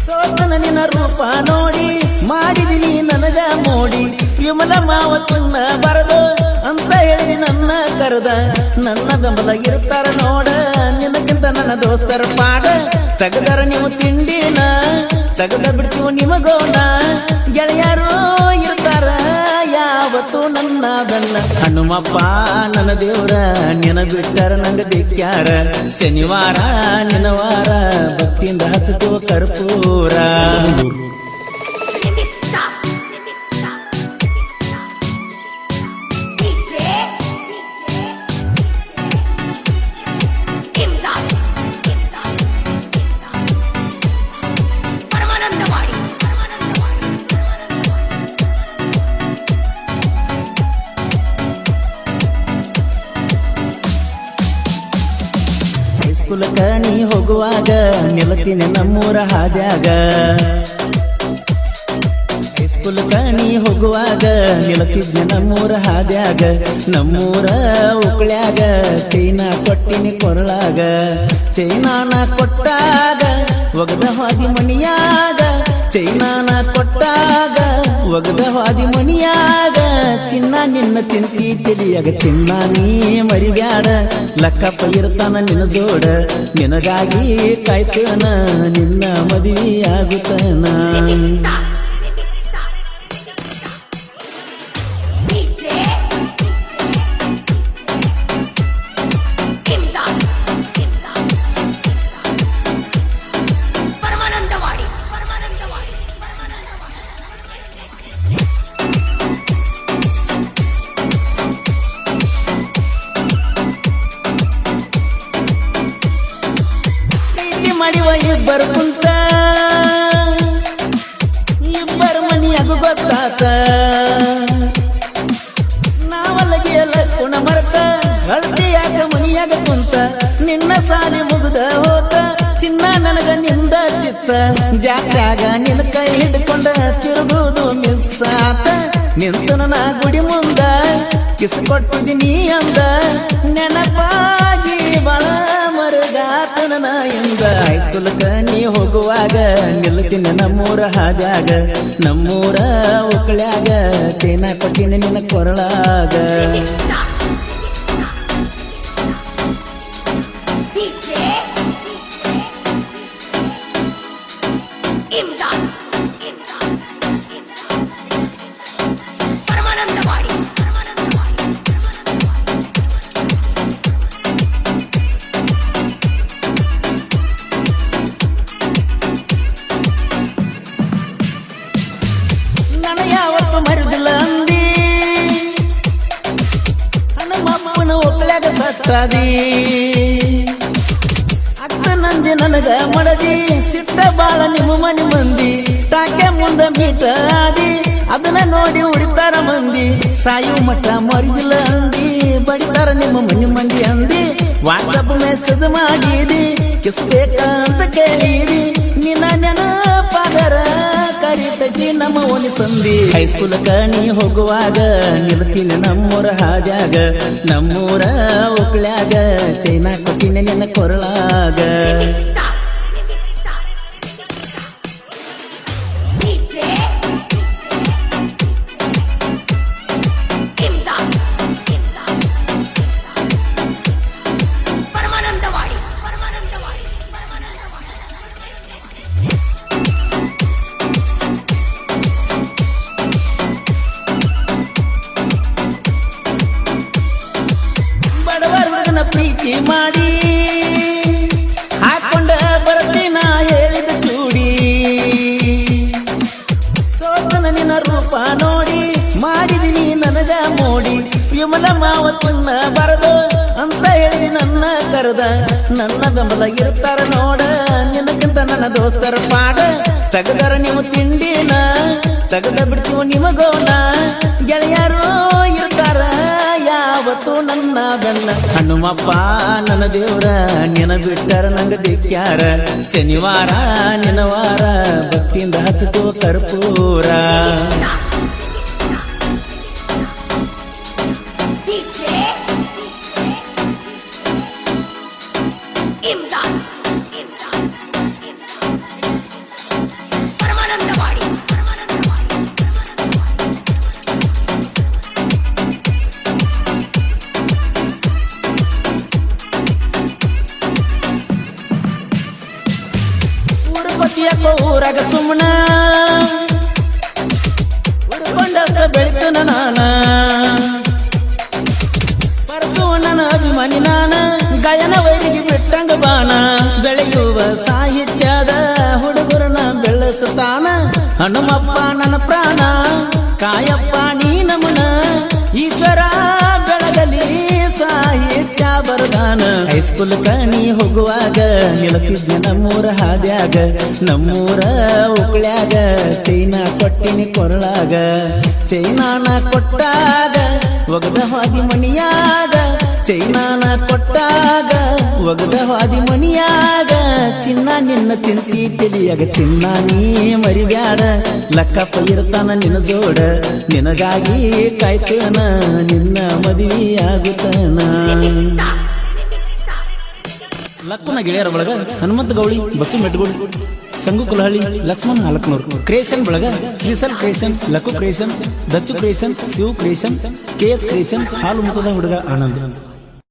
ಸೋತನ ನಿನ್ನ ರೂಪ ನೋಡಿ ಮಾಡಿದಿನಿ ನನಗ ಮೋಡಿ ವಿಮಲ ಮಾವತ್ತನ್ನ ಬರದು ಅಂತ ಹೇಳಿ ನನ್ನ ಕರೆದ ನನ್ನ ಬೆಂಬಲ ಇರ್ತಾರ ನೋಡ ನಿನಕ್ಕಿಂತ ನನ್ನ ದೋಸ್ತರ ಪಾಡ ತೆಗದರ ನೀವು ತಿಂಡಿನ ತೆಗದ ಬಿಡ್ತೀವ ನಿಮಗೋಣ ಗೆಳೆಯರು ಇರ್ತಾರ ಯಾವತ್ತು ನನ್ನ ಬೆನ್ನ ಹನುಮಪ್ಪ ನನ್ನ ದೇವ್ರ ನಿನ ಬಿಟ್ಟಾರ ನಂಗ ದಿಕ್ಕ್ಯಾರ ಶನಿವಾರ ನಿನವಾರ ಭಕ್ತಿಯಿಂದ ಹಚ್ಚುತ್ತೋ ಕರ್ಪೂರ ಹೈಸ್ಕೂಲಕ ನೀ ಹೋಗುವಾಗ ನಿಲ್ತೀನಿ ನಮ್ಮೂರ ಹಾದ್ಯಾಗ ಹೈಸ್ಕೂಲಕ ನೀ ಹೋಗುವಾಗ ನಿಲ್ತಿದ್ನೆ ನಮ್ಮೂರ ಹಾದ್ಯಾಗ ನಮ್ಮೂರ ಉಕ್ಳ್ಯಾಗ ಚೈನಾ ಕೊಟ್ಟಿನಿ ಕೊರಳಾಗ ಚೈನಾನ ಕೊಟ್ಟಾಗ ಒಗದ ಹಾದಿ ಮಣಿಯಾಗ ಚೈನಾನ ಕೊಟ್ಟಾಗ ಒಗದ ಹಾದಿ ಮಣಿಯಾಗ ಚಿನ್ನ ನಿನ್ನ ಚಿಂತಿ ತಿಳಿಯಾಗ ಚಿನ್ನ ನೀ ಮರಿಬ್ಯಾಡ ಲಕ್ಕಪ್ಪ ಇರ್ತಾನ ನಿನ್ನ ಜೋಡ ನಿನಗಾಗಿ ಕಾಯ್ತಾನ ನಿನ್ನ ಮದುವೆ ಆಗುತ್ತಾನ ಮಾಡಿವ ಇಬ್ಬರು ಕುಂತ ಇಬ್ಬರು ಮನಿಯಾಗ ಗೊತ್ತಾತ ನಾವಲ್ಲಗೆ ಎಲ್ಲ ಕುಣ ಮರತ ಅಳತೆಯಾಗ ಮನಿಯಾಗ ಕುಂತ ನಿನ್ನ ಸಾಲಿ ಮುಗಿದ ಹೋತ ಚಿನ್ನ ನನಗ ನಿಂದ ಚಿತ್ತ ಜಾತ್ಯಾಗ ನಿನ್ನ ಕೈ ಹಿಡ್ಕೊಂಡ ತಿರುಗುವುದು ಮಿಸ್ ಆತ ನಿಂತನ ನಾ ಗುಡಿ ಮುಂದ ಕಿಸ್ ಕೊಟ್ಟಿದ್ದೀನಿ ಅಂದ ನೆನಪಾಗಿ ಬಳ ಮರುಗಾತನ ಎಂದ ಹೈಸ್ಕೂಲಕ ನೀ ಹೋಗುವಾಗ ನಿಲ್ತೀನಿ ನಮ್ಮೂರ ಹಾದ್ಯಾಗ ನಮ್ಮೂರ ಉಕ್ಳ್ಯಾಗ ಚೈನಾ ಕೊಟ್ಟಿನಿ ನಿನ್ನ ಕೊರಳಾಗ ಯಾವತ್ತು ಮರುದಿಲ್ಲ ಅಂದಿ ಹನುಮಪ್ಪನ ಒಕ್ಕಳ್ಯಾಗ ಸತ್ತಾದಿ ಅಕ್ಕ ನಂದಿ ನನಗ ಮಡದಿ ಸಿಟ್ಟ ಬಾಳ ನಿಮ್ಮ ಮನೆ ಮಂದಿ ತಾಕೆ ಮುಂದ ಮೀಟ ಆದಿ ಅದನ್ನ ನೋಡಿ ಉಳಿತಾರ ಮಂದಿ ಸಾಯು ಮಠ ಮರಿದಿಲ್ಲ ಅಂದಿ ಬಡಿತಾರ ನಿಮ್ಮ ಮನೆ ಮಂದಿ ಅಂದಿ ವಾಟ್ಸಪ್ ಮೆಸೇಜ್ ಮಾಡಿದಿ ಕಿಸ್ಬೇಕಂತ ಕೇಳಿದಿ ನಿನ್ನ ನೆನಪಾದರ ಕರಿತೈತಿ ನಮ್ಮ ಓನಿ ಸಂದಿ ಹೈಸ್ಕೂಲಕ ನೀ ಹೋಗುವಾಗ ನಿಲ್ತೀನಿ ನಮ್ಮೂರ ಹಾದ್ಯಾಗ ನಮ್ಮೂರ ಉಕ್ಳ್ಯಾಗ ಚೈನಾ ಕೊಟ್ಟಿನಿ ನಿನ್ನ ಕೊರಳಾಗ ಪ್ರೀತಿ ಮಾಡಿ ಹಾಕೊಂಡ ಬರ್ತೀನ ಹೇಳಿದ ಚೂಡಿ ಸೋತನ ನಿನ್ನ ರೂಪ ನೋಡಿ ಮಾಡಿದಿನಿ ನನಗ ಮೋಡಿ ವಿಮಲ ಮಾವತ್ತನ್ನ ಬರದು ಅಂತ ಹೇಳಿ ನನ್ನ ಕರೆದ ನನ್ನ ಬೆಂಬಲ ಇರ್ತಾರ ನೋಡ ನಿನಕ್ಕಿಂತ ನನ್ನ ದೋಸ್ತರ ಪಾಡ ತೆಗದರ ನೀವು ತಿಂಡಿನ ತೆಗದ ಬಿಡ್ತೀವ ನಿಮಗೋಣ ಗೆಳೆಯರು ಇರ್ತಾರ ಯಾವತ್ತು ನನ್ನ ಬೆನ್ನ ಹನುಮಪ್ಪ ನನ್ನ ದೇವ್ರ ನಿನ ಬಿಟ್ಟಾರ ನಂಗ ದಿಕ್ಕ್ಯಾರ ಶನಿವಾರ ನಿನವಾರ ಭಕ್ತಿಯಿಂದ ಹಚ್ಚುತ್ತೋ ಕರ್ಪೂರ ಕುಂತಿಯಕ್ಕೋ ಊರಾಗ ಸುಮ್ಮನ ಉಡ್ಕೊಂಡಕ್ಕ ಬೆಳಿತನ ನಾನ ಪರಸು ನನ್ನ ಅಭಿಮಾನಿ ನಾನ ಗಾಯನ ವೈರಿಗೆ ಬಿಟ್ಟಂಗ ಬಾಣ ಬೆಳೆಯುವ ಸಾಹಿತ್ಯದ ಹುಡುಗರನ್ನ ಬೆಳೆಸುತ್ತಾನ ಹನುಮಪ್ಪ ನನ್ನ ಪ್ರಾಣ ಕಾಯಪ್ಪ ನೀ ನಮನ ಈಶ್ವರ ಬೆಳಗಲಿ ಸಾಹಿತ್ಯ ಬರದಾನ ಹೈಸ್ಕೂಲ್ ಕಣಿ ಹೋಗುವಾಗ ನಿಲುತ್ತಿದ್ದ ನಮ್ಮೂರ ಹಾದ್ಯಾಗ ನಮ್ಮೂರ ಉಕ್ಳ್ಯಾಗ ಚೈನಾ ಕೊಟ್ಟಿನಿ ಕೊರಳಾಗ ಚೈನಾನ ಕೊಟ್ಟಾಗ ಒಗದ ಹಾದಿ ಮಣಿಯಾಗ ಚೈನಾನ ಕೊಟ್ಟಾಗ ಒಗದ ಹಾದಿ ಮಣಿಯಾಗ ಚಿನ್ನ ನಿನ್ನ ಚಿಂತಿ ತಿಳಿಯಾಗ ಚಿನ್ನ ನೀ ಮರಿಬ್ಯಾಡ ಲಕ್ಕಪ್ಪ ಇರ್ತಾನ ನಿನ್ನ ಜೋಡ ನಿನಗಾಗಿ ಕಾಯ್ತನ ನಿನ್ನ ಮದುವೆ ಆಗುತ್ತಾನ ಲಕ್ಕನ ಗೆಳೆಯರ ಬಳಗ ಹನುಮಂತ ಗೌಳಿ ಬಸು ಮೆಟ್ಗೋಳಿ ಸಂಗು ಕುಲಹಳ್ಳಿ ಲಕ್ಷ್ಮಣ್ ಹಾಲಕ್ನೂರು ಕ್ರಿಯೇಷನ್ ಬಳಗ ಶ್ರೀಸಲ್ creation Lakku creation Dachchu creation Shiva creation KS creation ಹಾಲು ಮುಖದ ಹುಡುಗ ಆನಂದ್